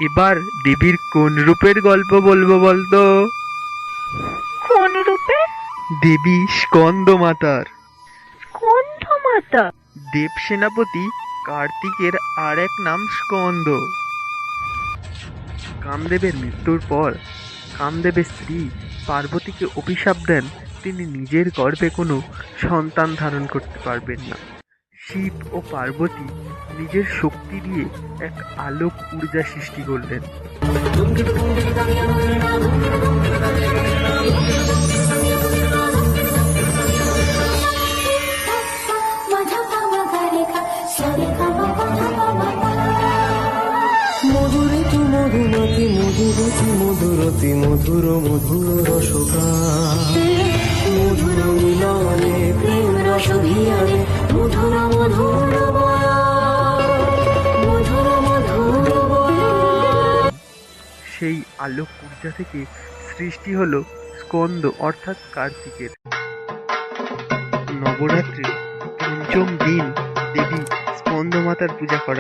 এবার দেবীর কোন রূপের গল্প বলবো বলতো? কোন রূপে? দেবী স্কন্দ মাতার। স্কন্ধ মাতা? দেব সেনাপতি কার্তিকের আর এক নাম স্কন্দ। কামদেবের মৃত্যুর পর কামদেবের স্ত্রী পার্বতীকে অভিশাপ দেন তিনি নিজের গর্ভে কোনো সন্তান ধারণ করতে পারবেন না। শিব ও পার্বতী নিজের শক্তি দিয়ে এক আলোক ঊর্জা সৃষ্টি করলেন। মধুরিতু মধুমতি মধুবতী মধুরতি মধুর মধুর রসকা মধুর মিলনে প্রেম রস ভিয়ানে মধুর মধুর মধুর মধুর সেই আলোক ঊর্জা থেকে সৃষ্টি হলো স্কন্দ অর্থাৎ কার্তিকের। নবরাত্রির পঞ্চম দিন দেবী স্কন্দমাতার পূজা করা